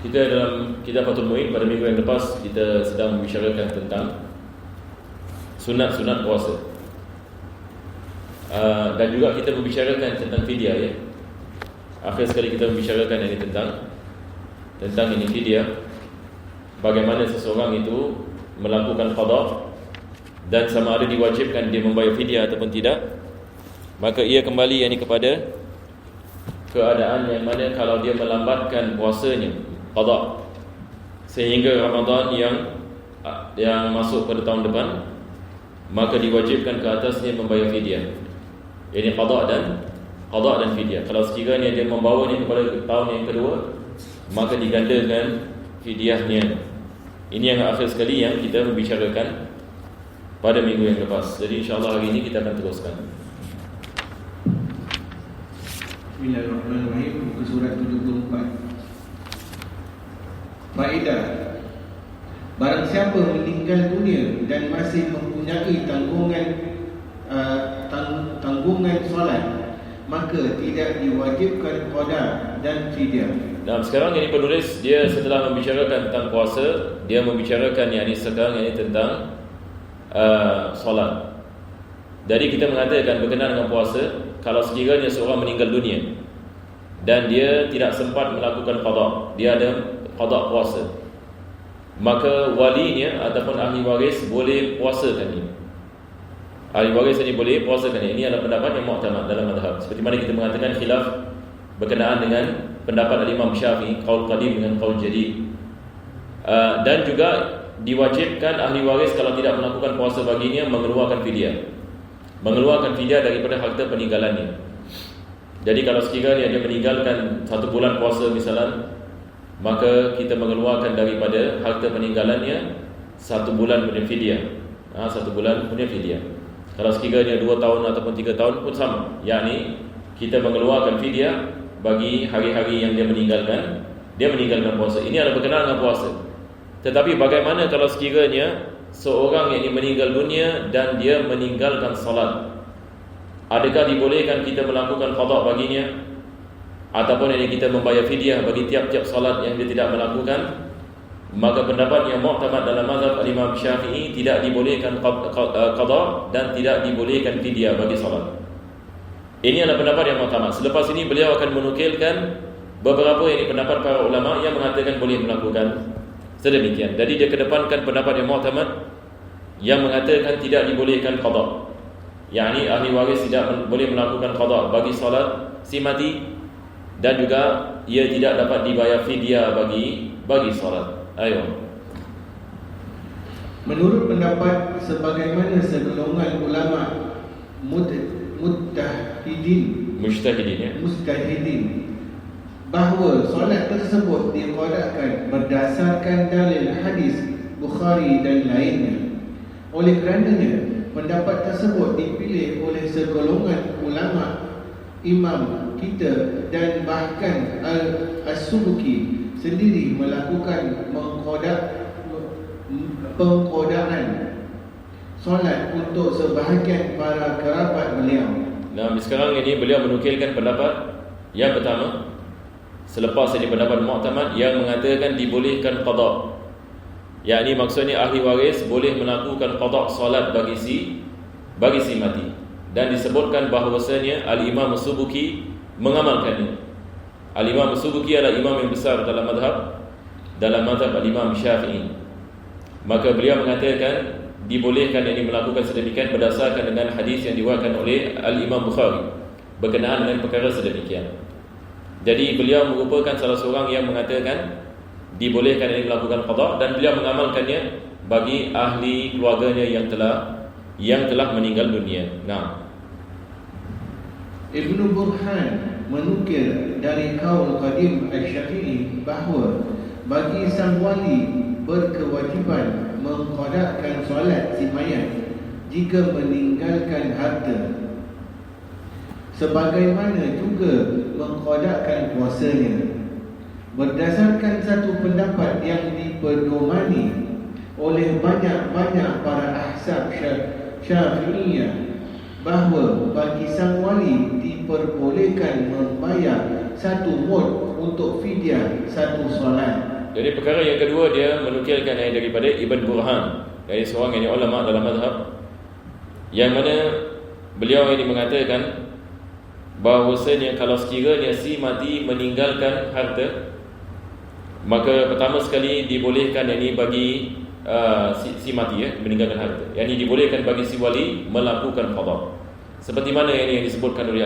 Kita dalam kitab Fathul Mu'in pada minggu yang lepas kita sedang membicarakan tentang sunat-sunat puasa. Dan juga kita membicarakan tentang fidyah ya. Akhir sekali kita membicarakan ini tentang ini fidyah. Bagaimana seseorang itu melakukan qada dan sama ada diwajibkan dia membayar fidyah ataupun tidak. Maka ia kembali kepada keadaan yang mana kalau dia melambatkan puasanya qada sehingga Ramadan yang masuk pada tahun depan, maka diwajibkan ke atasnya membayar fidyah. Ini qada dan fidyah. Kalau sekiranya dia membawanya kepada tahun yang kedua, maka digandakan fidyahnya. Ini yang akhir sekali yang kita membicarakan pada minggu yang lepas. Jadi insya-Allah hari ini kita akan teruskan. Bismillahirrahmanirrahim. Muka surat 74. Faedah. Barang siapa meninggal dunia dan masih mempunyai tanggungan solat, maka tidak diwajibkan qada dan fidyah. Nah, sekarang ini penulis dia setelah membicarakan tentang puasa, dia membicarakan sekarang tentang solat. Jadi kita mengatakan berkenaan dengan puasa, kalau sekiranya seorang meninggal dunia dan dia tidak sempat melakukan qada, dia ada qada puasa, maka walinya ataupun ahli waris boleh puasakan dia. Ahli waris ini boleh puasakan dia. Ini adalah pendapat yang mu'tamad dalam mazhab. Seperti mana kita mengatakan khilaf berkenaan dengan pendapat Imam Syafi'i, qaul qadim dengan qaul jadid. Dan juga diwajibkan ahli waris kalau tidak melakukan puasa baginya mengeluarkan fidyah. Mengeluarkan fidyah daripada harta peninggalannya. Jadi kalau sekiranya dia meninggalkan 1 bulan puasa misalnya, maka kita mengeluarkan daripada harta peninggalannya 1 bulan punya fidyah. 1 bulan punya fidyah. Kalau sekiranya 2 tahun ataupun 3 tahun pun sama. Yakni kita mengeluarkan fidyah bagi hari-hari yang dia meninggalkan puasa. Ini adalah berkenaan dengan puasa. Tetapi bagaimana kalau sekiranya seorang yang meninggal dunia dan dia meninggalkan salat? Adakah dibolehkan kita melakukan qada baginya? Ataupun kita membayar fidyah bagi tiap-tiap salat yang dia tidak melakukan? Maka pendapat yang mu'tamad dalam mazhab Imam Syafi'i, tidak dibolehkan qada dan tidak dibolehkan fidyah bagi salat. Ini adalah pendapat yang mu'tamad. Selepas ini beliau akan menukilkan beberapa pendapat para ulama yang mengatakan boleh melakukan sedemikian. Jadi dia kedepankan pendapat yang mu'tamad yang mengatakan tidak dibolehkan qada. Yakni ahli waris tidak boleh melakukan qada bagi salat si mati, dan juga ia tidak dapat dibayar fidyah bagi salat. Ayo. Menurut pendapat sebagaimana segolongan ulama mujtahidin bahawa solat tersebut diqadakan berdasarkan dalil hadis Bukhari dan lainnya. Oleh kerananya pendapat tersebut dipilih oleh segolongan ulama imam kita, dan bahkan As-Subki sendiri melakukan pengqadaan solat untuk sebahagian para kerabat beliau. Nah, sekarang ini beliau menukilkan pendapat yang pertama. Selepas ini pendapat mu'tamad yang mengatakan dibolehkan qada. Yakni maksudnya ahli waris boleh melakukan qada solat bagi si mati. Dan disebutkan bahawasanya Al-Imam As-Subki mengamalkannya. Al-Imam As-Subki adalah imam yang besar dalam mazhab Al-Imam Syafi'i. Maka beliau mengatakan dibolehkan melakukan sedemikian berdasarkan dengan hadis yang diriwayatkan oleh Al-Imam Bukhari berkenaan dengan perkara sedemikian. Jadi beliau merupakan salah seorang yang mengatakan dibolehkan melakukan qada, dan beliau mengamalkannya bagi ahli keluarganya yang telah meninggal dunia. Nah, Ibnu Burhan menukil dari qaul qadim Asy-Syafi'i bahawa bagi sang wali berkewajiban mengqadakan solat si mayat jika meninggalkan harta, sebagaimana juga mengqadakan puasanya. Berdasarkan satu pendapat yang dipedomani oleh banyak-banyak para ahzab Syafi'iyah, bahawa bagi sang wali diperbolehkan membayar 1 mud untuk fidyah 1 solat. Jadi perkara yang kedua, dia menukilkan daripada Ibn Burhan, dari seorang yang ulama dalam mazhab, yang mana beliau ini mengatakan bahawasanya kalau sekiranya si mati meninggalkan harta, maka pertama sekali dibolehkan ini bagi si mati meninggalkan harta. Yang ini dibolehkan bagi si wali melakukan qada. Seperti mana yang disebutkan oleh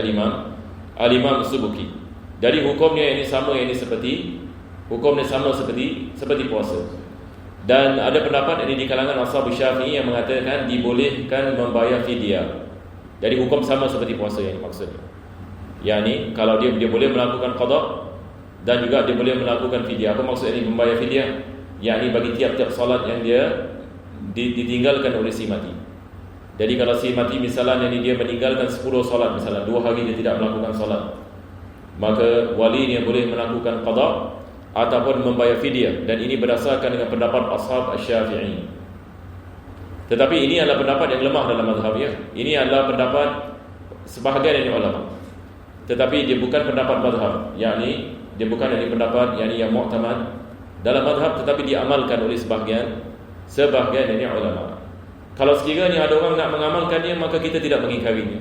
Al-Imam Subuki. Jadi hukumnya ini sama, ini seperti hukumnya sama seperti puasa. Dan ada pendapat ini di kalangan ashab Syafi'i yang mengatakan dibolehkan membayar fidyah. Jadi hukum sama seperti puasa yang maksudnya. Yani kalau dia boleh melakukan qada dan juga dia boleh melakukan fidyah. Apa maksud ini membayar fidyah? Yani bagi tiap-tiap solat yang dia ditinggalkan oleh si mati. Jadi kalau si mati misalnya dia meninggalkan 10 solat, misalnya 2 hari dia tidak melakukan solat, maka wali dia boleh melakukan qada ataupun membayar fidyah. Dan ini berdasarkan dengan pendapat ashab Syafi'i. Tetapi ini adalah pendapat yang lemah dalam mazhab ya. Ini adalah pendapat sebahagian dari ulama. Tetapi dia bukan pendapat mazhab, yakni dia bukan dari pendapat yang mu'tamad dalam mazhab, tetapi diamalkan oleh sebahagian dari ulama. Kalau sekiranya ada orang nak mengamalkannya, maka kita tidak mengingkarinya.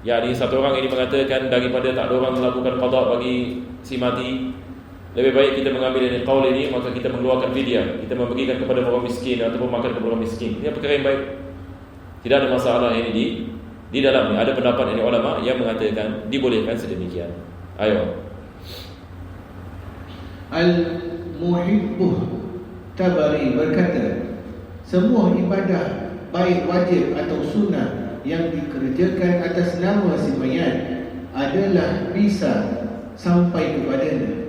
Yakni satu orang ini mengatakan daripada tak ada orang melakukan qada bagi si mati, lebih baik kita mengambil ini qaul ini, maka kita mengeluarkan fidyah, kita memberikan kepada orang miskin ataupun makan kepada orang miskin. Ini perkara yang baik. Tidak ada masalah ini di dalamnya. Ada pendapat ini ulama yang mengatakan dibolehkan sedemikian. Ayo. Al-Muhibbuh Tabari berkata, semua ibadah baik wajib atau sunnah yang dikerjakan atas nama si mayat adalah bisa sampai kepadanya.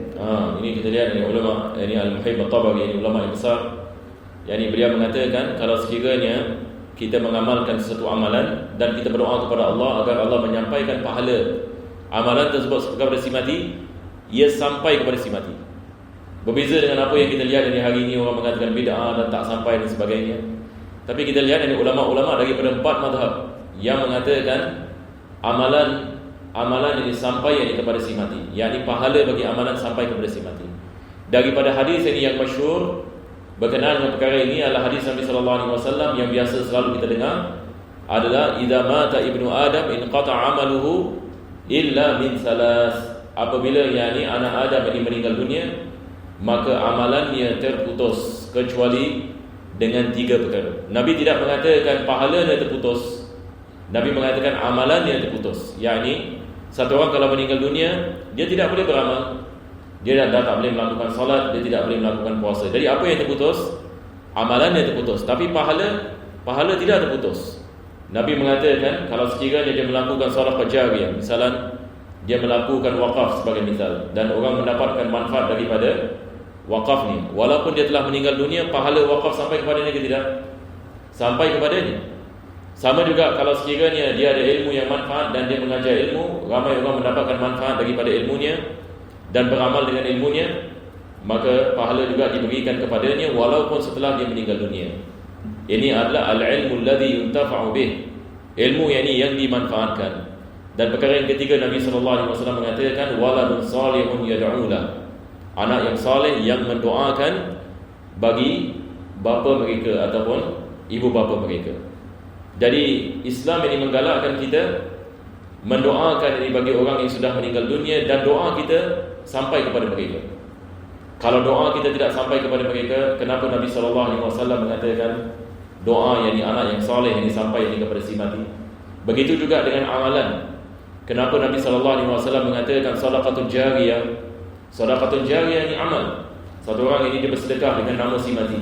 Ini kita lihat dari ulama, ini Al-Muhibb At-Tabari, ini ulama yang besar. Yani beliau mengatakan kalau sekiranya kita mengamalkan sesuatu amalan dan kita berdoa kepada Allah agar Allah menyampaikan pahala amalan tersebut kepada si mati, ia sampai kepada si mati. Berbeza dengan apa yang kita lihat dari hari ini, orang mengatakan bid'ah dan tak sampai dan sebagainya. Tapi kita lihat dari ulama-ulama daripada 4 mazhab yang mengatakan amalan ini sampai kepada si mati, yakni pahala bagi amalan sampai kepada si mati. Daripada hadis ini yang masyhur berkenaan dengan perkara ini adalah hadis Nabi sallallahu alaihi wasallam yang biasa selalu kita dengar, adalah idza mata ibnu adam inqata'a amaluhu illa min salas. Apabila anak Adam ini meninggal dunia, maka amalannya terputus kecuali dengan 3 perkara. Nabi tidak mengatakan pahalanya terputus, Nabi mengatakan amalannya terputus. Yakni satu orang kalau meninggal dunia, dia tidak boleh beramal, dia dah tak boleh melakukan solat, dia tidak boleh melakukan puasa. Jadi apa yang terputus? Amalannya terputus, tapi pahala tidak terputus. Nabi mengatakan kalau sekiranya dia melakukan solat jariyah, misalan dia melakukan wakaf sebagai misal, dan orang mendapatkan manfaat daripada wakaf ni, walaupun dia telah meninggal dunia, pahala wakaf sampai kepadanya ke tidak? Sampai kepadanya. Sama juga kalau sekiranya dia ada ilmu yang manfaat dan dia mengajar ilmu, ramai orang mendapatkan manfaat daripada ilmunya dan beramal dengan ilmunya, maka pahala juga diberikan kepadanya walaupun setelah dia meninggal dunia. Ini adalah al-ilmu alladhi yuntafa'u bih, ilmu yang dimanfaatkan. Dan perkara yang ketiga, Nabi SAW mengatakan waladun salihun yad'ulah, anak yang saleh yang mendoakan bagi bapa mereka ataupun ibu bapa mereka. Jadi Islam ini menggalakkan kita mendoakan ini bagi orang yang sudah meninggal dunia, dan doa kita sampai kepada mereka. Kalau doa kita tidak sampai kepada mereka, kenapa Nabi SAW mengatakan doa anak yang saleh ini sampai kepada si mati? Begitu juga dengan amalan. Kenapa Nabi SAW mengatakan sedekah jariyah? Sedekah jariyah ini amal. Satu orang ini dia bersedekah dengan nama si mati,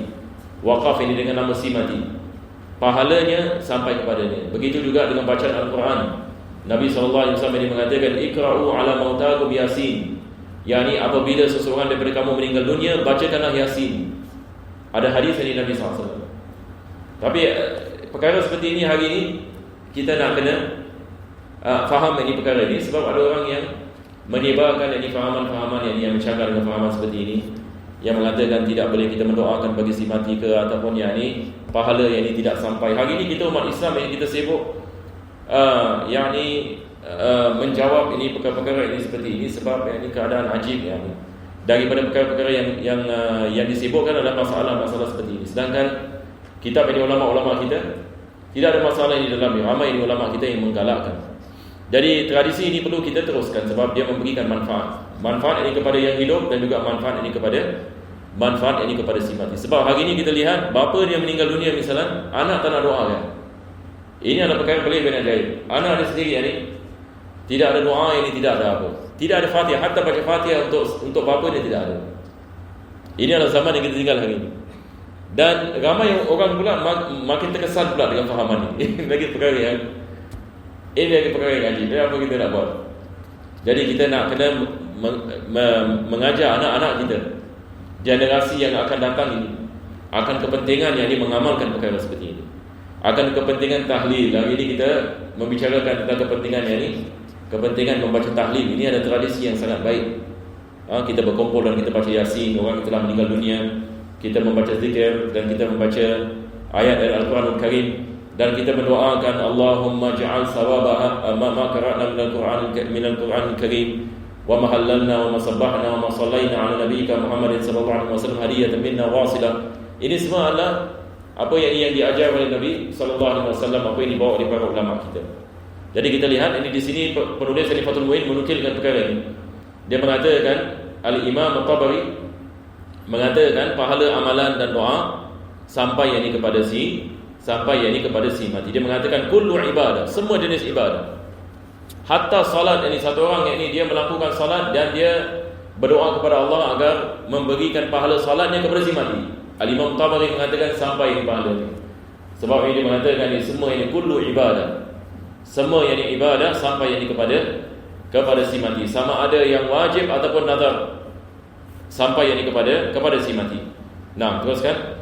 wakaf ini dengan nama si mati, pahalanya sampai kepadanya. Begitu juga dengan bacaan Al-Quran. Nabi SAW ini mengatakan ikra'u ala mautakum yasin, yakni apabila seseorang daripada kamu meninggal dunia, bacakanlah Yasin. Ada hadis dari Nabi SAW. Tapi perkara seperti ini hari ini kita nak kena faham ini perkara ini, sebab ada orang yang menyebarkan ini fahaman-fahaman yang mencakar dengan fahaman seperti ini, yang mengatakan tidak boleh kita mendoakan bagi si mati ke, ataupun pahala yang ini tidak sampai. Hari ini kita umat Islam yang kita sibuk menjawab ini perkara-perkara ini seperti ini, sebab keadaan ajib daripada perkara-perkara yang disibukkan adalah masalah-masalah seperti ini. Sedangkan kitab ini ulama-ulama kita tidak ada masalah di dalamnya. Ramai ini ulama kita yang menggalakkan. Jadi tradisi ini perlu kita teruskan sebab dia memberikan manfaat. Manfaat ini kepada yang hidup dan juga manfaat ini kepada si mati. Sebab hari ini kita lihat bapa dia meninggal dunia misalnya, anak tak nak doa kan. Ini adalah perkara pelik dan ajaib. Anak ada sendiri ni tidak ada doa, ini tidak ada apa. Tidak ada Fatihah, hatta baca Fatihah untuk bapa dia tidak ada. Ini adalah zaman yang kita tinggal hari ini. Dan ramai orang pula makin terkesan pula dengan fahaman ini. Lagi perkara yang ajib. Apa kita nak buat? Jadi kita nak kena mengajar anak-anak kita, generasi yang akan datang ini, akan kepentingan yang ini mengamalkan perkara seperti ini. Akan kepentingan tahlil. Hari ini kita membicarakan tentang kepentingan yang ini, kepentingan membaca tahlil. Ini ada tradisi yang sangat baik. Kita berkumpul dan kita baca Yasin, orang yang telah meninggal dunia. Kita membaca zikir dan kita membaca ayat dari Al-Quranul Karim, dan kita mendoakan Allahumma ja'al sawabaha ma qara'na min al-Quranul Karim wa ma halalna wa ma sabbahna wa ma sallaina ala nabiyyika Muhammadin sallallahu alaihi wasallam hadiyatan minna wasilah. Ini semua adalah apa yang diajar oleh Nabi sallallahu alaihi wasallam, apa yang dibawa oleh para ulama kita. Jadi kita lihat ini di sini penulis Fathul Muin menukilkan perkara ini. Dia mengatakan Al-Imam At-Tabari mengatakan pahala amalan dan doa sampai yang ini kepada si mati. Dia mengatakan kullu ibadah, semua jenis ibadah. Hatta salat, ini satu orang yang ini dia melakukan salat dan dia berdoa kepada Allah agar memberikan pahala salatnya kepada si mati. Al-Imam Tabari mengatakan sampai ini pahala ini. Sebab ini dia mengatakan ini semua ini kullu ibadah. Semua yang ini ibadah sampai yang ini kepada si mati. Sama ada yang wajib ataupun nazar. Sampai yang ini kepada si mati. Nah, teruskan.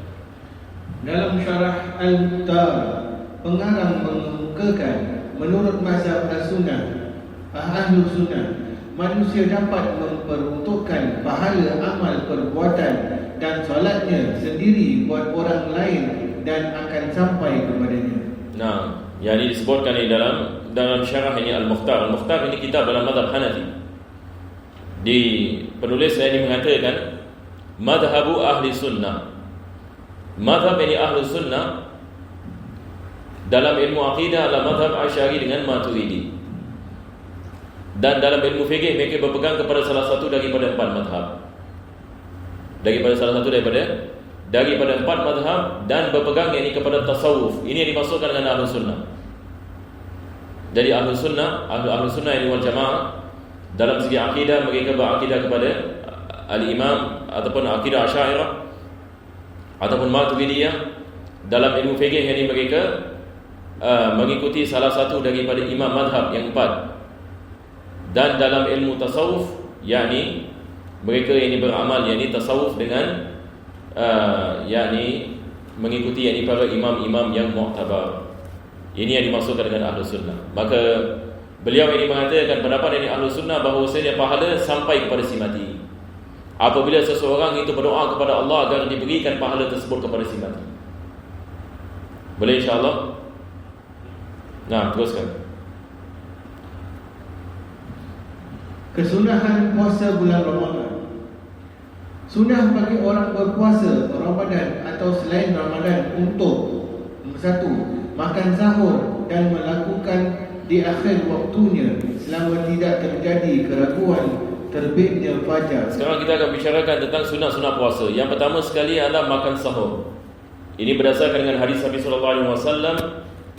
Dalam syarah Al-Mukhtar, pengarang mengemukakan menurut mazhab As-Sunnah, Ahlus Sunnah, manusia dapat memperuntukkan pahala amal perbuatan dan solatnya sendiri buat orang lain dan akan sampai kepadanya. Nah, yang ini disebutkan di dalam syarah ini Al-Mukhtar. Al-Mukhtar ini kitab dalam mazhab Hanafi. Di penulis ini mengatakan madhabu ahli sunnah. Madhab ini ahli sunnah dalam ilmu akidah adalah madhab Asy'ari dengan Maturidi. Dan dalam ilmu fikih mereka berpegang kepada salah satu daripada empat madhab. Daripada empat madhab dan berpegang ini kepada tasawuf. Ini yang dimaksudkan dengan ahli sunnah. Jadi ahli sunnah ini wal jamaah. Dalam segi akidah mereka berakidah kepada Al-Imam ataupun akidah Asy'ariyah ataupun Maturidiyah. Dalam ilmu fikih ini mereka mengikuti salah satu daripada imam madhab yang empat. Dan dalam ilmu tasawuf, yakni mereka ini beramal yakni tasawuf dengan yakni mengikuti yakni para imam-imam yang mu'tabar. Ini yang dimaksudkan dengan Ahlus Sunnah. Maka beliau ini mengatakan pendapat dari Ahlus Sunnah bahawasanya pahala sampai kepada si mati. Apabila seseorang itu berdoa kepada Allah agar diberikan pahala tersebut kepada si mati. Boleh insya-Allah? Nah, teruskan. Kesunahan puasa bulan Ramadan. Sunnah bagi orang berpuasa Ramadan atau selain Ramadan untuk satu, makan sahur dan melakukan di akhir waktunya selama tidak terjadi keraguan terbitnya fajar. Sekarang kita akan bicarakan tentang sunat-sunat puasa. Yang pertama sekali adalah makan sahur. Ini berdasarkan dengan hadis Nabi sallallahu alaihi wasallam,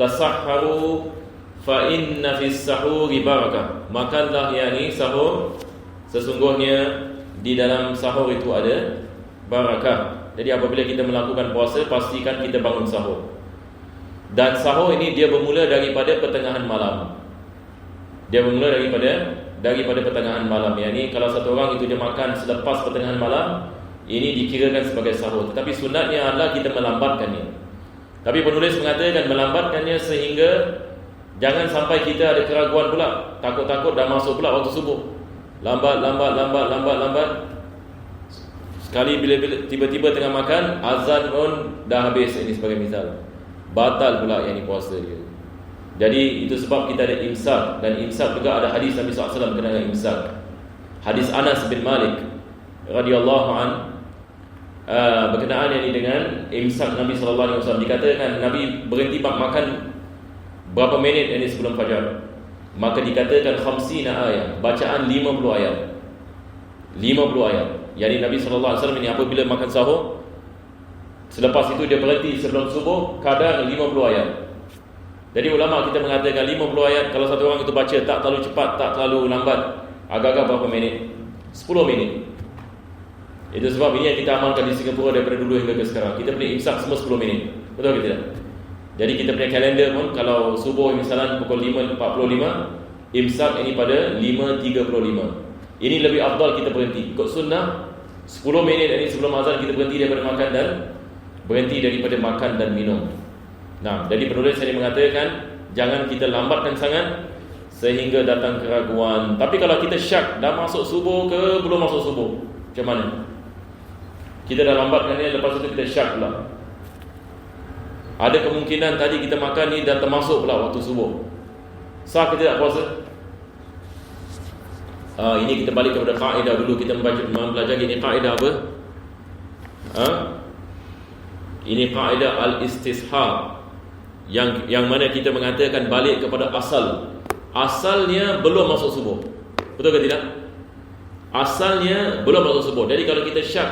tasahharu fa inna fis sahuri barakah. Makanlah yakni sahur, sesungguhnya di dalam sahur itu ada barakah. Jadi apabila kita melakukan puasa, pastikan kita bangun sahur. Dan sahur ini dia bermula daripada pertengahan malam. Dia bermula daripada pertengahan malam. Yakni kalau satu orang itu dia makan selepas pertengahan malam, ini dikirakan sebagai sahur. Tetapi sunatnya adalah kita melambatkannya. Tapi penulis mengatakan melambatkannya sehingga jangan sampai kita ada keraguan pula, takut-takut dah masuk pula waktu subuh. Lambat. Sekali bila tiba-tiba tengah makan, azan pun dah habis. Ini sebagai misal, batal pula yang puasa dia. Jadi itu sebab kita ada imsak. Dan imsak juga ada hadis Nabi SAW berkenaan dengan imsak. Hadis Anas bin Malik radhiyallahu an berkenaan ini dengan imsak Nabi sallallahu alaihi wasallam. Dikatakan Nabi berhenti makan berapa minit ini sebelum fajar. Maka dikatakan 50 ayat, bacaan 50 ayat. 50 ayat. Jadi Nabi sallallahu alaihi wasallam ini apabila makan sahur, selepas itu dia berhenti sebelum subuh, kadar 50 ayat. Jadi ulama kita mengatakan 50 ayat kalau satu orang itu baca tak terlalu cepat, tak terlalu lambat, agak-agak berapa minit? 10 minit. Itu sebab ini yang kita amalkan di Singapura daripada dulu hingga ke sekarang. Kita punya imsak semua 10 minit. Betul ke tidak? Jadi kita punya kalender pun kalau subuh misalnya pukul 5.45, imsak ini pada 5.35. Ini lebih afdal kita berhenti. Ikut sunnah 10 minit ini sebelum azan kita berhenti daripada makan dan berhenti daripada makan dan minum. Nah, jadi penulis ini mengatakan jangan kita lambatkan sangat sehingga datang keraguan. Tapi kalau kita syak dah masuk subuh ke belum masuk subuh, macam mana? Kita dah lambatkan ni, lepas itu kita syak pula. Ada kemungkinan tadi kita makan ni dah termasuk pula waktu subuh. Sah ke tidak puasa? Ini kita balik kepada kaedah dulu. Kita mempelajari ini kaedah apa? Ini kaedah al-istishab, yang mana kita mengatakan balik kepada asal. Asalnya belum masuk subuh. Betul ke tidak? Asalnya belum masuk subuh. Jadi kalau kita syak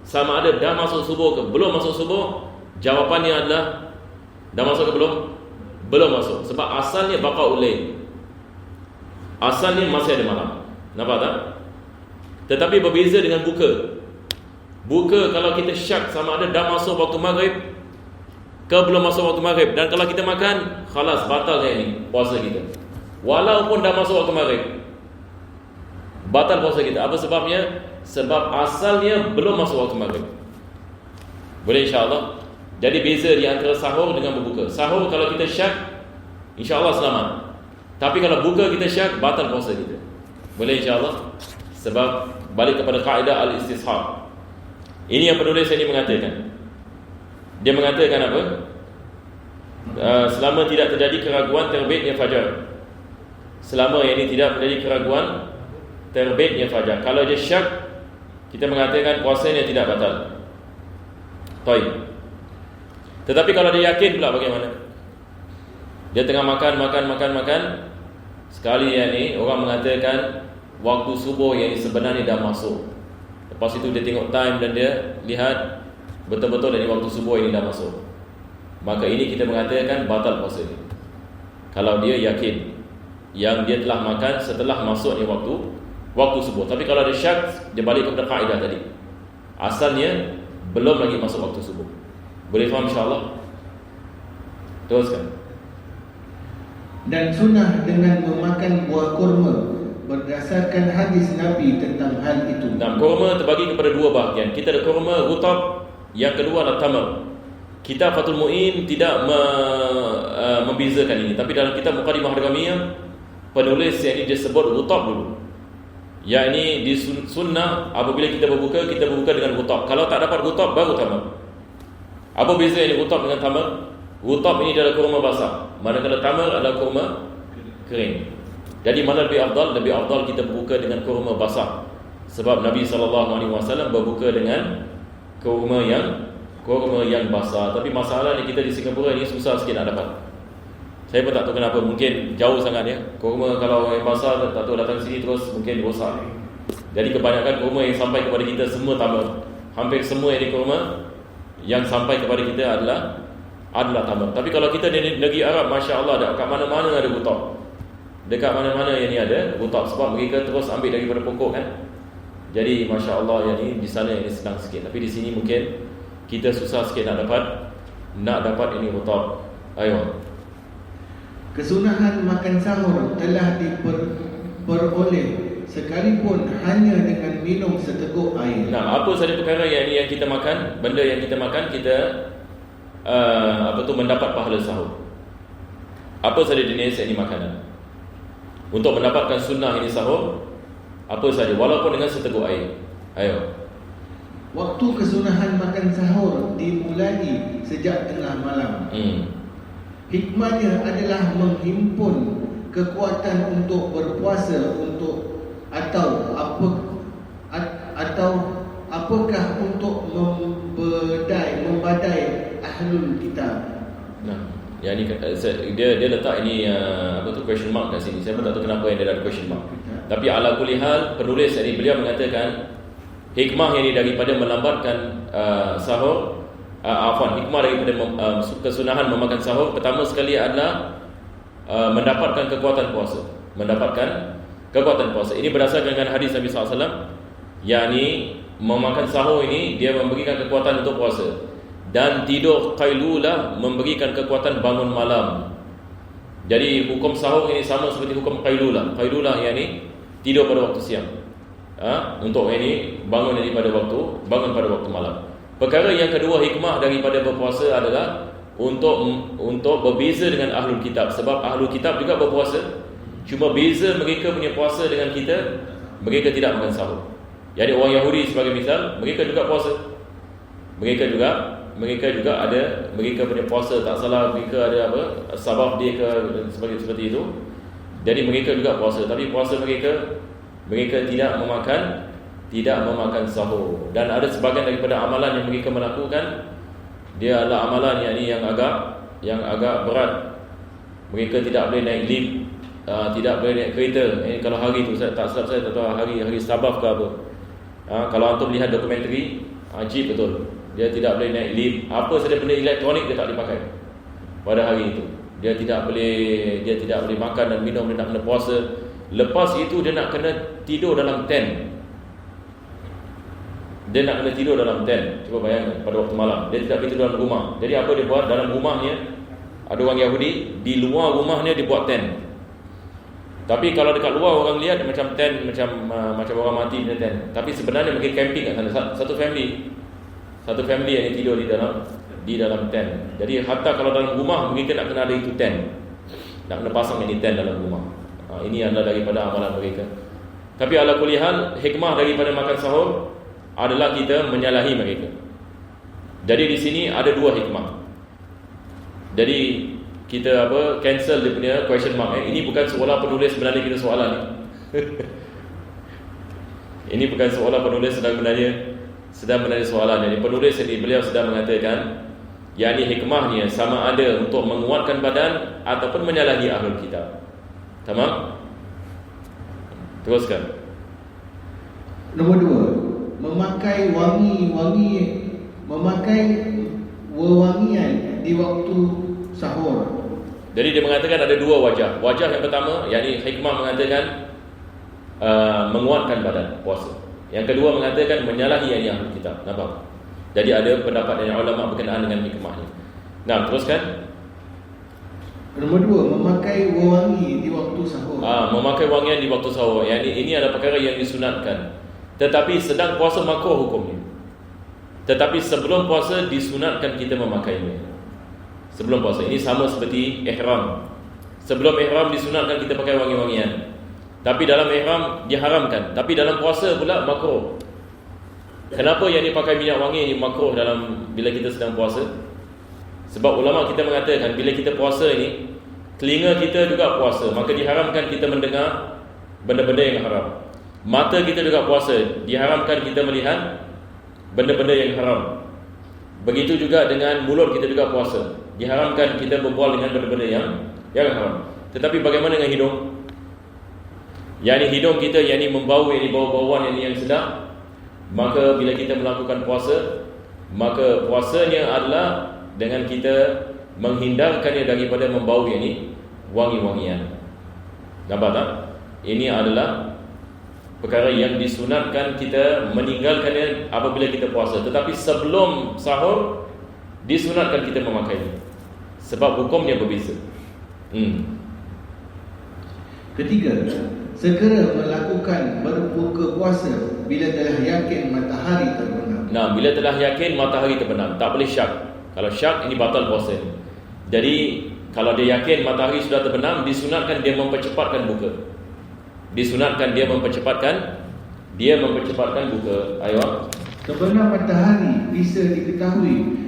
sama ada dah masuk subuh ke belum masuk subuh, jawapannya adalah dah masuk ke belum? Belum masuk. Sebab asalnya baqa'ul lail. Asalnya masih ada malam. Nampak tak? Tetapi berbeza dengan buka. Buka kalau kita syak sama ada dah masuk waktu maghrib ke belum masuk waktu maghrib. Dan kalau kita makan, khalas, batal kayak ni puasa kita. Walaupun dah masuk waktu maghrib, batal puasa kita. Apa sebabnya? Sebab asalnya belum masuk waktu maghrib. Boleh insyaAllah. Jadi beza di antara sahur dengan berbuka. Sahur kalau kita syak, insyaAllah selamat. Tapi kalau buka kita syak, batal puasa kita. Boleh insyaAllah. Sebab balik kepada kaedah al-istishab. Ini yang penulis ini mengatakan. Dia mengatakan apa? Selama tidak terjadi keraguan terbitnya fajar. Selama ini tidak terjadi keraguan terbitnya fajar. Kalau dia syak, kita mengatakan puasanya tidak batal. Baik. Tetapi kalau dia yakin pula bagaimana? Dia tengah makan. Sekali yang ni orang mengatakan waktu subuh yang sebenarnya dah masuk. Lepas itu dia tengok time dan dia lihat betul-betul dari waktu subuh ini dah masuk. Maka ini kita mengatakan batal puasa dia. Kalau dia yakin yang dia telah makan setelah masuknya waktu subuh. Tapi kalau dia syak, dia balik kepada kaedah tadi. Asalnya belum lagi masuk waktu subuh. Boleh faham insyaAllah? Teruskan. Dan sunnah dengan memakan buah kurma berdasarkan hadis Nabi tentang hal itu. Nah, kurma terbagi kepada dua bahagian. Kita ada kurma rutab, yang kedua adalah tamar. Kitab Fathul Mu'in tidak membezakan ini. Tapi dalam kitab Muqaddimah Hadramiyah, penulis yang ini dia sebut rutab dulu. Yang ini di sunnah apabila kita berbuka dengan rutab. Kalau tak dapat rutab, baru tamar. Apa beza ini rutab dengan tamar? Rutab ini adalah kurma basah, manakala tamar adalah kurma kering. Jadi mana lebih afdal? Lebih afdal kita berbuka dengan kurma basah. Sebab Nabi SAW berbuka dengan kurma yang basah. Tapi masalahnya kita di Singapura ini susah sikit nak dapat. Saya pun tak tahu kenapa, mungkin jauh sangat ya. Kurma kalau yang basah tak tahu datang sini terus mungkin rosak. Jadi kebanyakan kurma yang sampai kepada kita semua tamar. Hampir semua yang kurma yang sampai kepada kita adalah tamar. Tapi kalau kita di negeri Arab, masya-Allah, dekat mana-mana ada rutab. Dekat mana-mana yang ni ada rutab, sebab mereka terus ambil daripada pokok kan. Jadi masya-Allah yang ni di sana ini senang sikit. Tapi di sini mungkin kita susah sikit nak dapat ini rutab. Ayo. Kesunahan makan sahur telah diperoleh sekalipun hanya dengan minum seteguk air. Nah, apa sahaja perkara yang kita makan, benda yang kita makan, kita mendapat pahala sahur. Apa sahaja jenis ini makanan. Untuk mendapatkan sunnah ini sahur, apa sahaja, walaupun dengan seteguk air. Ayo. Waktu kesunahan makan sahur dimulai sejak tengah malam. Hikmahnya adalah menghimpun kekuatan untuk berpuasa atau Nah, yang ni dia letak ini apa tu, question mark kat sini. Saya pun tak tahu kenapa yang dia ada question mark. Tapi ala kulli hal, penulis ini beliau mengatakan hikmah yang daripada melambatkan sahur, hikmah daripada kesunahan memakan sahur, pertama sekali adalah mendapatkan kekuatan puasa. Mendapatkan kekuatan puasa. Ini berdasarkan dengan hadis Nabi SAW, yakni memakan sahur ini dia memberikan kekuatan untuk puasa. Dan tidur qailulah memberikan kekuatan bangun malam. Jadi hukum sahur ini sama seperti hukum qailulah. Qailulah yakni tidur pada waktu siang. Untuk ini bangun pada waktu malam. Perkara yang kedua, hikmah daripada berpuasa adalah untuk berbeza dengan ahlul kitab. Sebab ahlul kitab juga berpuasa, cuma beza mereka punya puasa dengan kita, mereka tidak makan sahur. Jadi orang Yahudi sebagai misal, mereka juga puasa. Mereka juga ada mereka punya puasa, tak salah mereka ada apa, sabab dia ke seperti itu. Jadi mereka juga puasa, tapi puasa mereka tidak memakan sahur. Dan ada sebahagian daripada amalan yang mereka melakukan, dia adalah amalan yang agak berat. Mereka tidak boleh naik lift, tidak boleh naik kereta. Kalau hari tu saya tak tahu hari Sabah ke apa. Kalau antum lihat dokumentari, ajib betul. Dia tidak boleh naik lift, apa saja benda elektronik dia tak boleh pakai pada hari itu. Dia tidak boleh makan dan minum, dia nak kena puasa. Lepas itu dia nak kena tidur dalam tent. Cuba bayangkan pada waktu malam. Dia tidak boleh tidur dalam rumah. Jadi apa dia buat? Dalam rumahnya, ada orang Yahudi, di luar rumahnya dia buat tent. Tapi kalau dekat luar orang lihat macam tent, macam orang mati punya tent. Tapi sebenarnya mereka camping kat sana. Satu family yang tidur di dalam tent. Jadi hatta kalau dalam rumah mereka nak kena ada itu tent. Nak kena pasang ini tent dalam rumah. Ini adalah daripada amalan mereka. Tapi ala kulli hal, hikmah daripada makan sahur adalah kita menyalahi mereka. Jadi di sini ada dua hikmah. Jadi kita cancel dia punya question mark. Ini bukan seolah penulis sebenarnya kita soalan ni. Ini bukan seolah penulis sedang menanya soalan. Jadi penulis ini beliau sedang mengatakan, yakni hikmahnya sama ada untuk menguatkan badan ataupun menyalahi ahlul kitab. Tamam? Teruskan. Nombor 2, memakai wewangian di waktu sahur. Jadi dia mengatakan ada dua wajah. Wajah yang pertama, yakni hikmah mengatakan menguatkan badan puasa. Yang kedua mengatakan menyalahi ahlul kitab. Nampak? Jadi ada pendapat dari ulama berkenaan dengan hikmahnya. Nah, teruskan. Nombor 2, memakai wewangi di waktu sahur. Memakai wangian di waktu sahur. Ini adalah perkara yang disunatkan. Tetapi sedang puasa makruh hukumnya. Tetapi sebelum puasa disunatkan kita memakainya. Sebelum puasa. Ini sama seperti ihram. Sebelum ihram disunatkan kita pakai wangi-wangian. Tapi dalam ihram diharamkan. Tapi dalam puasa pula makruh. Kenapa yang dipakai minyak wangi ini makruh bila kita sedang puasa? Sebab ulama kita mengatakan bila kita puasa ini, telinga kita juga puasa, maka diharamkan kita mendengar benda-benda yang haram. Mata kita juga puasa, diharamkan kita melihat benda-benda yang haram. Begitu juga dengan mulut kita juga puasa, diharamkan kita berbual dengan benda-benda yang haram. Tetapi bagaimana dengan hidung? Hidung kita membau, bau-bauan yang sedap. Maka bila kita melakukan puasa, maka puasanya adalah dengan kita menghindarkannya daripada membau wangi-wangian. Nampak tak? Ini adalah perkara yang disunatkan kita meninggalkannya apabila kita puasa. Tetapi sebelum sahur disunatkan kita memakainya. Sebab hukumnya berbeza. Ketiga, segera melakukan berbuka puasa bila telah yakin matahari terbenam. Bila telah yakin matahari terbenam, tak boleh syak. Kalau syak, ini batal puasa. Jadi kalau dia yakin matahari sudah terbenam, disunatkan dia mempercepatkan buka. Dia mempercepatkan buka. Ayo. Terbenam matahari bisa diketahui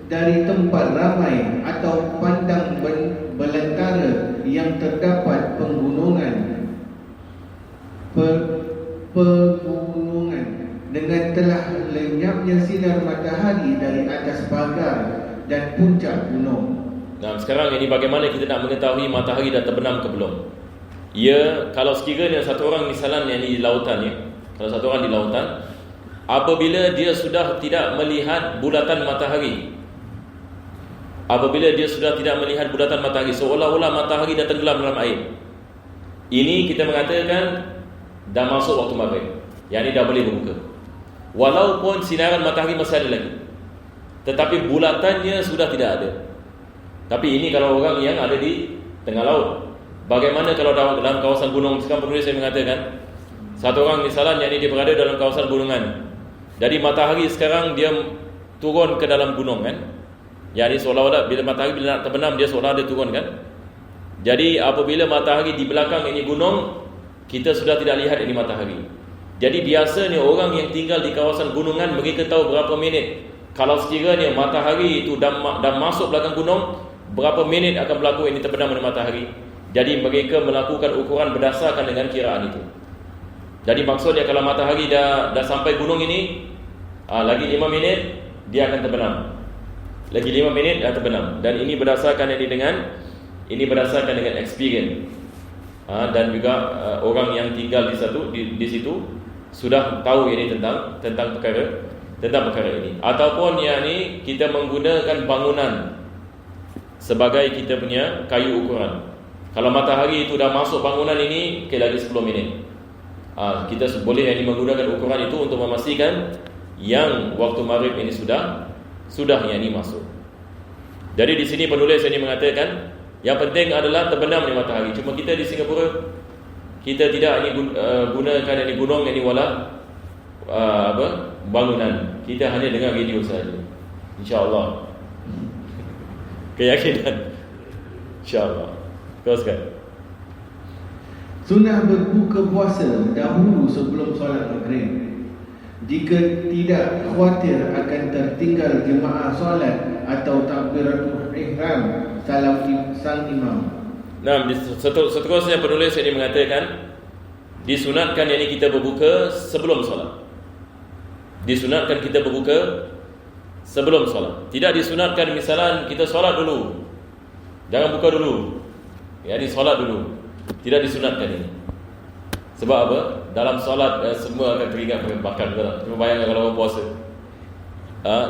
dari tempat ramai atau padang belantara yang terdapat pegunungan dengan telah lenyapnya sinar matahari dari atas pagar dan puncak gunung. Nah, sekarang ini bagaimana kita nak mengetahui matahari dah terbenam ke belum? Kalau sekiranya satu orang misalnya di lautan ya. Kalau satu orang di lautan, apabila dia sudah tidak melihat bulatan matahari, seolah-olah matahari dah tenggelam dalam air, ini kita mengatakan dah masuk waktu maghrib. Yang ini dah boleh berbuka. Walaupun sinaran matahari masih ada lagi, tetapi bulatannya sudah tidak ada. Tapi ini kalau orang yang ada di tengah laut. Bagaimana kalau dalam kawasan gunung? Sekarang penulis saya mengatakan, satu orang misalnya yang dia berada dalam kawasan gunungan. Jadi matahari sekarang dia turun ke dalam gunung kan. Jadi seolah-olah bila matahari bila nak terbenam, dia seolah dia turun kan. Jadi apabila matahari di belakang ini gunung, kita sudah tidak lihat ini matahari. Jadi biasanya orang yang tinggal di kawasan gunungan, mereka tahu berapa minit. Kalau sekiranya matahari itu dah masuk belakang gunung, berapa minit akan berlaku ini terbenam oleh matahari. Jadi mereka melakukan ukuran berdasarkan dengan kiraan itu. Jadi maksudnya kalau matahari dah sampai gunung ini, lagi 5 minit dia akan terbenam. Lagi 5 minit dia terbenam. Dan ini berdasarkan dengan experience. Dan juga orang yang tinggal di situ sudah tahu ini tentang perkara ini. Ataupun yakni kita menggunakan bangunan sebagai kita punya kayu ukuran. Kalau matahari itu dah masuk bangunan ini, lagi 10 minit. Kita boleh yakni menggunakan ukuran itu untuk memastikan yang waktu maghrib ini sudah yakni masuk. Jadi di sini penulis ini mengatakan yang penting adalah terbenam di matahari. Cuma kita di Singapura, kita tidak gunakan ini gunung ini wala bangunan. Kita hanya dengar radio saja. InsyaAllah. Keyakinan. InsyaAllah. Teruskan. Sunnah berbuka puasa dahulu sebelum solat maghrib. Jika tidak khawatir akan tertinggal jemaah solat atau takbiratul ihram sang imam. Nah, seterusnya penulis ini mengatakan disunatkan yakni kita berbuka sebelum solat. Disunatkan kita berbuka sebelum solat. Tidak disunatkan misalan kita solat dulu, jangan buka dulu, yakni solat dulu. Tidak disunatkan ini. Sebab apa? Dalam solat semua akan teringat makan. Cuma bayangkan kalau orang puasa,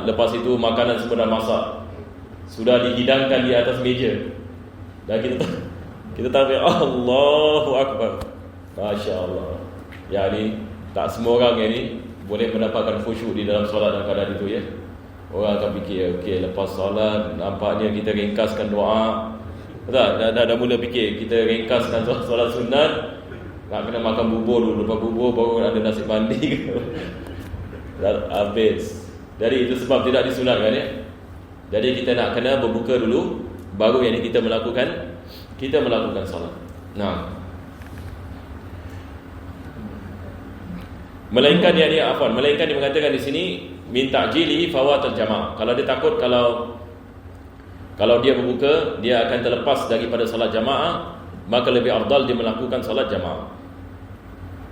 lepas itu makanan semua dah masak, sudah dihidangkan di atas meja, dan kita takbir Allahu Akbar. Masya Allah. Yani tak semua orang ini boleh mendapatkan khusyuk di dalam solat dalam keadaan itu ya. Orang akan fikir, okey, lepas solat nampaknya kita ringkaskan doa. Dah mula fikir kita ringkaskan solat sunat, nak kena makan bubur dulu, lepas bubur baru ada nasi mandi. Dah habis. Jadi itu sebab tidak disunatkan ya. Jadi kita nak kena berbuka dulu, baru yang kita melakukan solat. Nah, melainkan dia mengatakan di sini minta jili fawatul jamaah. Kalau dia takut kalau dia berbuka dia akan terlepas daripada salat jamaah, maka lebih afdal dia melakukan salat jamaah.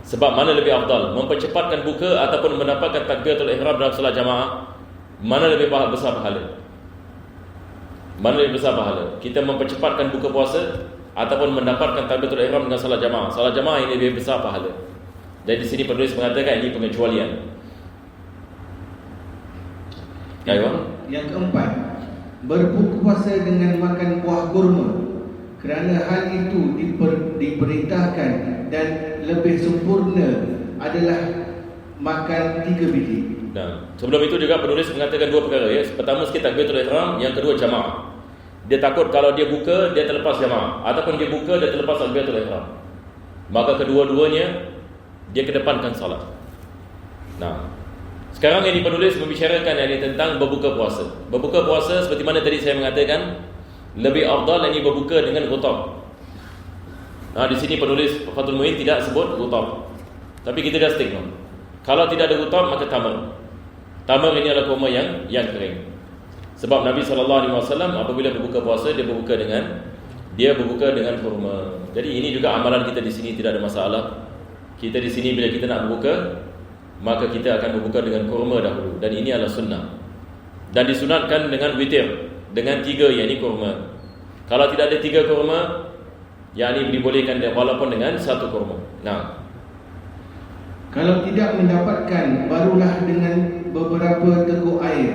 Sebab mana lebih afdal? Mempercepatkan buka ataupun mendapatkan takbiratul ihram dalam salat jamaah? Mana lebih besar pahala? Mana lebih besar pahala? Kita mempercepatkan buka puasa ataupun mendapatkan takbiratul ihram dengan salat jamaah? Salat jamaah ini lebih besar pahala. Jadi di sini penulis mengatakan ini pengecualian. Yang keempat, berbuka puasa dengan makan buah kurma, kerana hal itu diperintahkan dan lebih sempurna adalah makan 3 biji. Nah, sebelum itu juga penulis mengatakan dua perkara ya. Pertama sekali takbiratul ihram, yang kedua jamaah. Dia takut kalau dia buka dia terlepas jamaah, ataupun dia buka dia terlepas takbiratul ihram. Maka kedua-duanya dia kedepankan salat. Nah, sekarang ini penulis membicarakan ini tentang berbuka puasa. Berbuka puasa seperti mana tadi saya mengatakan, lebih afdal ini berbuka dengan rutab. Nah, di sini penulis Fathul Muin tidak sebut rutab, tapi kita dah stick. Kalau tidak ada rutab maka tamar. Tamar ini adalah kurma yang kering. Sebab Nabi SAW apabila berbuka puasa dia berbuka dengan kurma. Jadi ini juga amalan kita di sini, tidak ada masalah. Kita di sini bila kita nak berbuka, maka kita akan berbuka dengan kurma dahulu, dan ini adalah sunnah. Dan disunatkan dengan witir, dengan 3 yakni kurma. Kalau tidak ada 3 kurma, yakni dibolehkan walaupun dengan 1 kurma. Nah, kalau tidak mendapatkan, barulah dengan beberapa teguk air,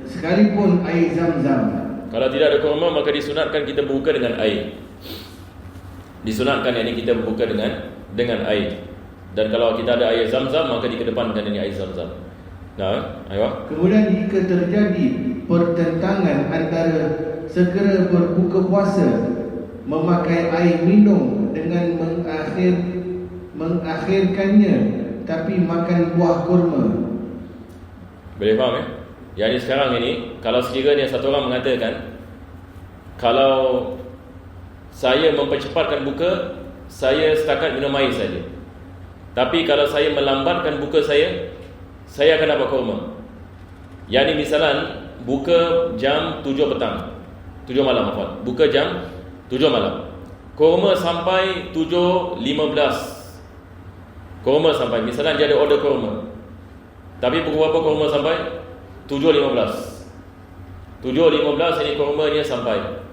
sekalipun air Zam-Zam. Kalau tidak ada kurma, maka disunatkan kita berbuka dengan air. Disunatkan yakni kita berbuka dengan air. Dan kalau kita ada air Zam-Zam, maka dikedepankan ini air Zam-Zam. Nah, ayo. Kemudian jika terjadi pertentangan antara segera berbuka puasa, memakai air minum dengan mengakhirkannya, tapi makan buah kurma. Boleh faham ya? Yang ini sekarang ini, kalau sekiranya satu orang mengatakan, kalau saya mempercepatkan buka, saya setakat minum air saja. Tapi kalau saya melambatkan buka saya akan dapat kurma. Yang ini misalnya buka jam 7 petang, 7 malam apa? Buka jam 7 malam. Kurma sampai 7.15. Kurma sampai, misalnya dia ada order kurma. Tapi pukul berapa kurma sampai? 7.15. 7.15 ini kurma dia sampai.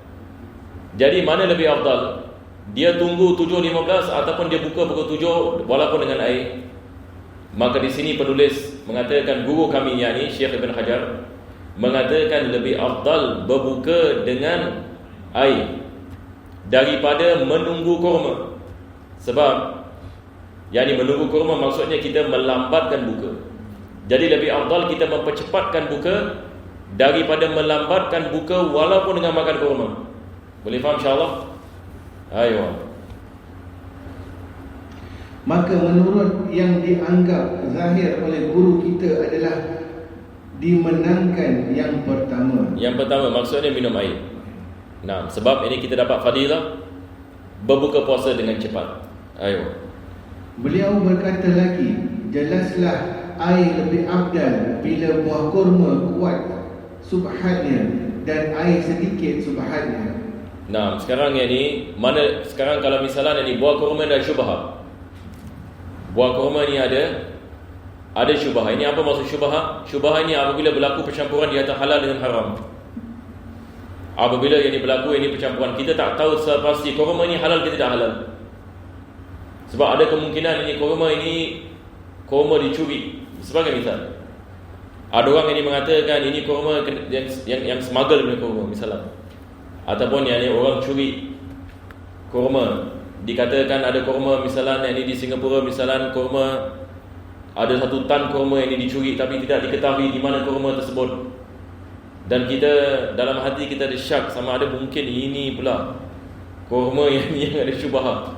Jadi mana lebih afdal? Dia tunggu 7.15 ataupun dia buka pukul 7 walaupun dengan air? Maka di sini penulis mengatakan, guru kami yakni Syekh Ibn Hajar mengatakan lebih afdal berbuka dengan air daripada menunggu kurma. Sebab yakni menunggu kurma maksudnya kita melambatkan buka. Jadi lebih afdal kita mempercepatkan buka daripada melambatkan buka walaupun dengan makan kurma. Boleh faham insya-Allah? Ayo. Maka menurut yang dianggap zahir oleh guru kita adalah dimenangkan yang pertama. Yang pertama maksudnya minum air. Nah, sebab ini kita dapat fadilah berbuka puasa dengan cepat. Ayo. Beliau berkata lagi, jelaslah air lebih afdal bila buah kurma kuat subhatnya dan air sedikit subhatnya. Nah, sekarang ini mana sekarang kalau misalnya ini buah kurma ada syubhat. Buah kurma ni ada syubhat. Ini apa maksud syubhat? Syubhat ini apabila berlaku percampuran di antara halal dengan haram. Apabila yang berlaku ini percampuran, kita tak tahu sepasti kurma ini halal ke tidak halal. Sebab ada kemungkinan ini kurma dicuri. Sebagai misal, ada orang ini mengatakan ini kurma yang smuggle punya kurma misalnya, ataupun yang ini orang curi kurma. Dikatakan ada kurma misalnya yang ini di Singapura, misalnya kurma ada 1 tan kurma yang ini dicuri tapi tidak diketahui di mana kurma tersebut. Dan kita dalam hati kita ada syak sama ada mungkin ini pula kurma yang ada syubhat.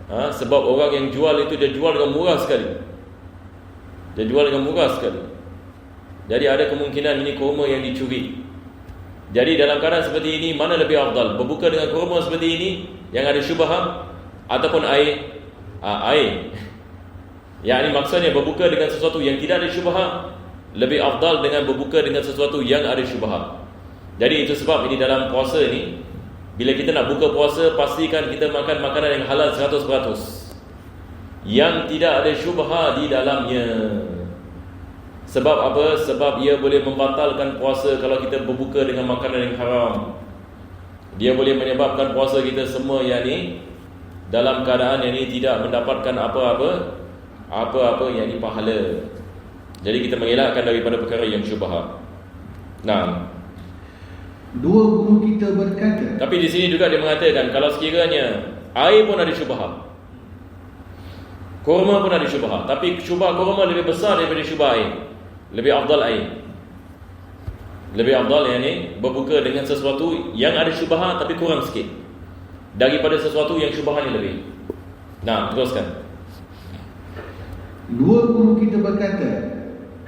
Sebab orang yang jual itu dia jual dengan murah sekali. Dia jual dengan murah sekali. Jadi ada kemungkinan ini kurma yang dicuri. Jadi dalam keadaan seperti ini, mana lebih afdal? Berbuka dengan kurma seperti ini yang ada syubhat ataupun air? Air. Yang ini maksudnya berbuka dengan sesuatu yang tidak ada syubhat lebih afdal dengan berbuka dengan sesuatu yang ada syubhat. Jadi itu sebab ini dalam puasa ni, bila kita nak buka puasa, pastikan kita makan makanan yang halal 100%, yang tidak ada syubhat di dalamnya. Sebab apa? Sebab ia boleh membatalkan puasa kalau kita berbuka dengan makanan yang haram. Dia boleh menyebabkan puasa kita semua yang ni dalam keadaan yang ni tidak mendapatkan apa-apa yang ni pahala. Jadi kita mengelakkan daripada perkara yang syubhat. Nah, dua guru kita berkata. Tapi di sini juga dia mengatakan kalau sekiranya air pun ada syubhat, kurma pun ada syubhat, tapi syubhat kurma lebih besar daripada syubhat air, lebih afdal air. Lebih afdal yang ni berbuka dengan sesuatu yang ada syubhat tapi kurang sikit daripada sesuatu yang syubhatnya lebih. Nah, teruskan. Dua guru kita berkata,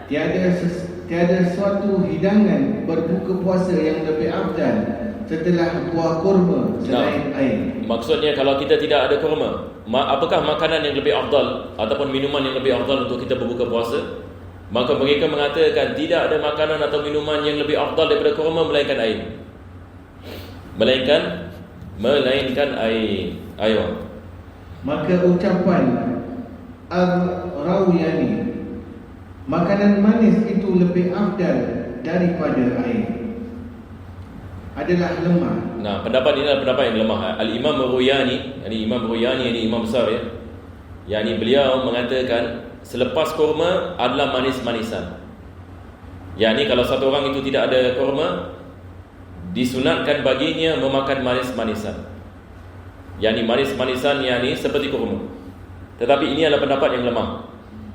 tiada suatu hidangan berbuka puasa yang lebih afdal setelah buah kurma selain air. Maksudnya kalau kita tidak ada kurma, apakah makanan yang lebih afdal ataupun minuman yang lebih afdal untuk kita berbuka puasa? Maka mereka mengatakan tidak ada makanan atau minuman yang lebih afdal daripada kurma melainkan air. Melainkan air. Ayo. Maka ucapan Al-Rawiyani, makanan manis itu lebih afdal daripada air. adalah lemah. Nah, pendapat ini adalah pendapat yang lemah. Al-Imam Ruyani, Imam Ruyani ini imam besar ya. Yani beliau mengatakan selepas kurma adalah manis-manisan. Yani kalau satu orang itu tidak ada kurma, disunatkan baginya memakan manis-manisan. Yani manis-manisan yani seperti kurma. Tetapi ini adalah pendapat yang lemah.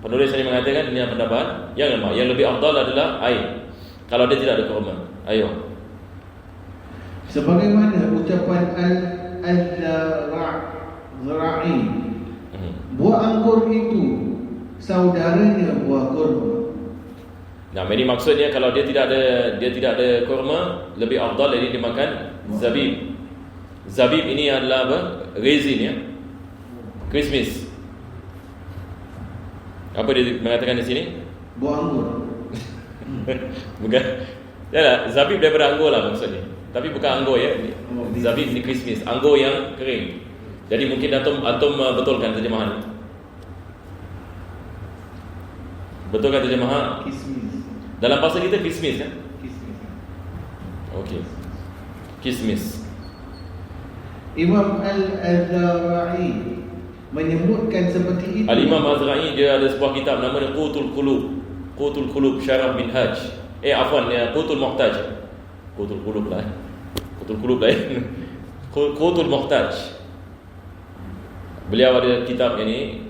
Penulis ini mengatakan ini adalah pendapat yang lemah. Yang lebih afdal adalah air kalau dia tidak ada kurma. Ayo. Sebagaimana ucapan Al-Zara'i, buah anggur itu saudaranya buah kurma. Nah, ini maksudnya kalau dia tidak ada kurma, lebih afdal dari dia makan zabib. Zabib ini adalah apa? Raisin ya. Kismis. Apa dia mengatakan di sini? Buah anggur. Bukan. Yalah, zabib daripada anggur lah maksudnya. Tapi bukan anggur ya. Zabib ni kismis, anggur yang kering. Jadi mungkin antum betulkan terjemahan. Betulkan terjemahan. Kismis. Dalam bahasa kita kismis kan? Kismis. Okey. Kismis. Imam Al-Azra'i menyebutkan seperti itu. Al-Imam Azra'i dia ada sebuah kitab namanya Qutul Qulub. Qutul Qulub Syarah Minhaj. Qutul Muhtaj. Qutul Qulub lah. Qutul Qulub lah. Qutul Muhtaj. Beliau ada kitab ini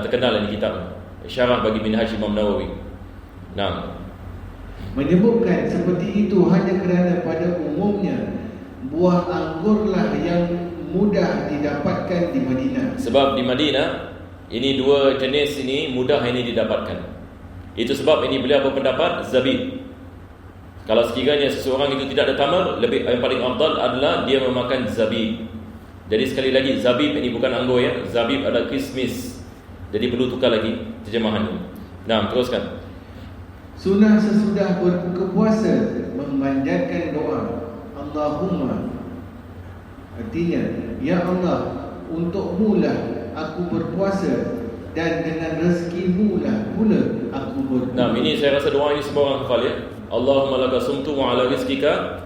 terkenal ini kitab. Syarah bagi Minhaj Imam Nawawi. Nah, menyebutkan seperti itu hanya kerana pada umumnya buah anggurlah yang mudah didapatkan di Madinah. Sebab di Madinah ini dua jenis ini mudah ini didapatkan. Itu sebab ini beliau berpendapat zabib. Kalau sekiranya seseorang itu tidak ada tamar, yang paling afdal adalah dia memakan zabib. Jadi sekali lagi zabib ini bukan anggur ya, zabib adalah kismis. Jadi perlu tukar lagi terjemahannya. Nah, teruskan. Sunnah sesudah berbuka puasa memanjatkan doa Allahumma, artinya ya Allah, untukmu lah aku berpuasa dan dengan rezekimu lah pula aku berbuka. Nah, ini saya rasa doa ini semua orang hafal ya. Allahumma laka sumtu wa ala rizqika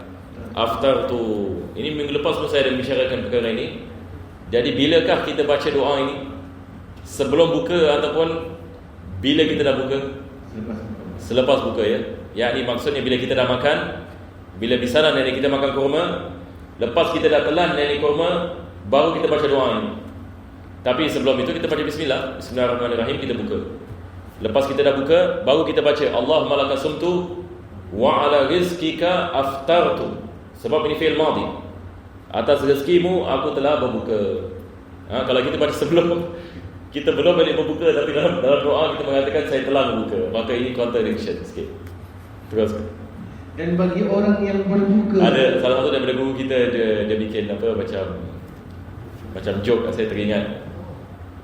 aftartu. Ini minggu lepas pun saya dah membicarakan perkara ini. Jadi bilakah kita baca doa ini? Sebelum buka ataupun bila kita dah buka? Selepas buka ya. Yakni maksudnya bila kita dah makan, bila bisaran dari kita makan kurma, lepas kita dah telan dari kurma, baru kita baca doa ini. Tapi sebelum itu kita baca bismillah. Bismillahirrahmanirrahim, kita buka. Lepas kita dah buka, baru kita baca Allahumma laka sumtu wa ala rizqika aftartu. Sebab ini fi'il madhi. Atas rezekimu aku telah berbuka. Kalau kita baca sebelum, kita belum balik berbuka, tapi dalam doa kita mengatakan saya telah berbuka, maka ini contradiction sikit. Terus. Dan bagi orang yang berbuka, ada salah satu daripada guru kita, dia bikin apa macam joke. Saya teringat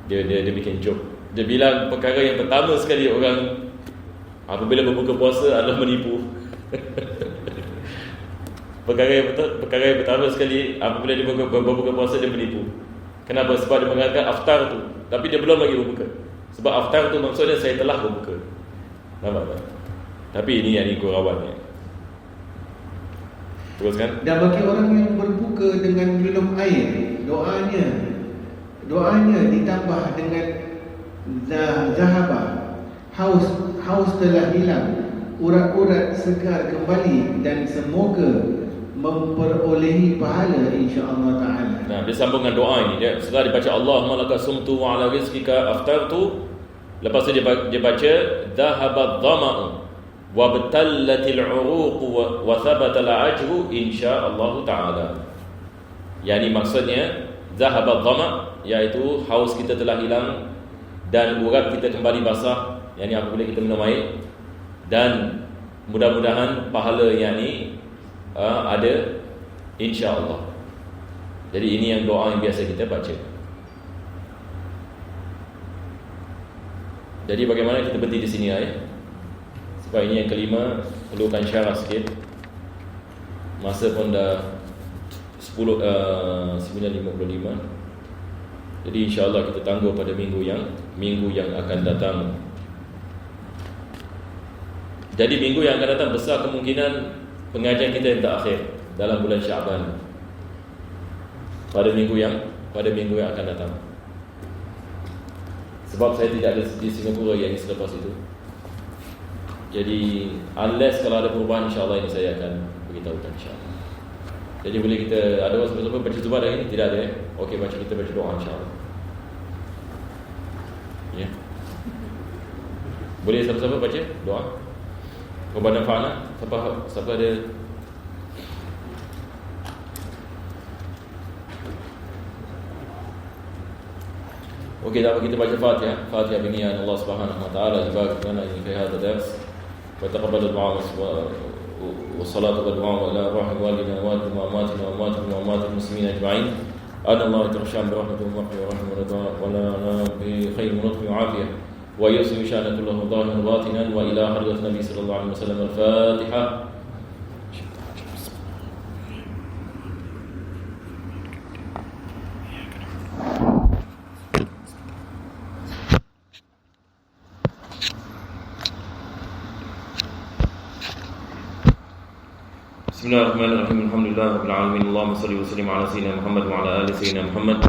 dia bikin joke. Dia bilang perkara yang pertama sekali orang apabila berbuka puasa adalah menipu. Perkara yang pertama sekali apabila dia berbuka puasa, dia menipu. Kenapa? Sebab dia mengatakan aftar tu, tapi dia belum lagi berbuka. Sebab aftar tu maksudnya saya telah berbuka. Nampak tak? Tapi ini yang gurauannya. Teruskan. Dan bagi orang yang berbuka dengan minum air, doanya ditambah dengan zahabah. Haus telah hilang, urat-urat segar kembali, dan semoga memperolehi pahala insya-Allah taala. Nah, dia sambung dengan doa ini. Setelah dibaca Allahumma laka sumtu wa ala rizqika aftartu, lepas tu dia baca dhahabat dhama'u wa batallatil 'uruq wa thabata al-ajru insya-Allah taala. Yani maksudnya dhahabat dhama' iaitu haus kita telah hilang dan urat kita kembali basah, yani apabila kita minum air, dan mudah-mudahan pahala yani ada insya-Allah. Jadi ini yang doa yang biasa kita baca. Jadi bagaimana kita berhenti di sini ya? Sebab ini yang kelima, perlukan syarah sikit. Masa pun dah 9.55. Jadi insya-Allah kita tangguh pada minggu yang akan datang. Jadi minggu yang akan datang besar kemungkinan pengajian kita yang terakhir. dalam bulan Syaban pada minggu yang akan datang. Sebab saya tidak ada di Singapura yang selepas itu. Jadi unless kalau ada perubahan, insyaAllah ini saya akan beritahukan insyaAllah. Jadi boleh kita, ada orang siapa-siapa baca Zubat hari ini? Tidak ada ya? Okey, kita baca doa insyaAllah. Ya. Boleh siapa-siapa baca doa? Rabbana fa'alna. Siapa ada? Okey, dah kita baca Fatihah. Fatihah binian Allah Subhanahu wa taala ibarak lana fi hadha dars. Wa taqabbal du'a wa salatu wa du'a ila ruhi walidina wa amwatina wa amwatil muslimin ajma'in. Anna Allah tarsham bi rahmatihi wa rahmatihi wa lana bi khairin wa afiyah. Wa yusmi sha'na kullahu dhahiran wa batinan wa ila hadrat Nabi sallallahu alaihi wasallam al-Fatihah. Bismillahirrahmanirrahim. Alhamdulillahirabbil alamin. Allahumma shalli wa sallim ala sayyidina Muhammad wa ala ali sayyidina Muhammad.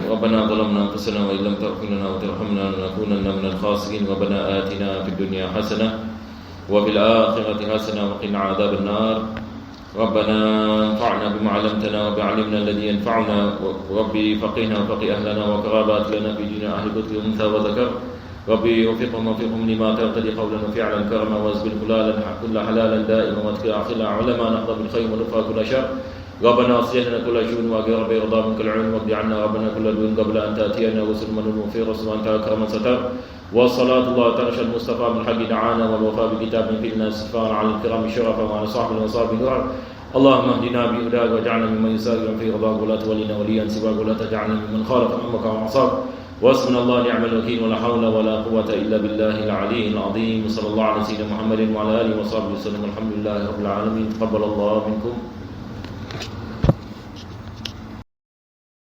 Rabbana zalamna anfusana wa illam taghfir lana wa tarhamna lanakunanna minal khasirin. Rabbana atina fid dunya hasanah wa fil akhirati hasanah wa qina adzaban nar. Rabbana anfa'na bima 'allamtana wa bi'ilmina alladhi yanfa'una. Rabbi faqihna wa faqih ahlana wa qarabat lana fi dunya ahli qutl untha wa dhakar. ربي وفقهم لما ترتدي قولا وفعلا كرما وازبل كل حلالا دائما واتقي عقلا علما نقضى بالخير ونفى كل شر. ربنا اصلح لنا كل شؤون واجر برضا منك العلم واقض عنا ربنا كل دون قبل ان تاتينا وسل من في رسول انت اكرم ستر. والصلاه الله ترشى المصطفى بالحق دعانا والوفاء بكتاب فينا استغفار على الكرام شرفا وعلى صحبه وصحبه نور. اللهم اهدنا بهداك واجعلنا ممن يسارع في رضاك ولا تولنا وليا سواك ولا تجعلنا ممن خالف امرك وعصاك. واسمنا الله نعم الوكيل ولا حول ولا قوة إلا بالله العلي العظيم. صلى الله على سيدنا محمد وعلى آله وصحبه وسلم. الحمد لله رب العالمين. تقبل الله منكم.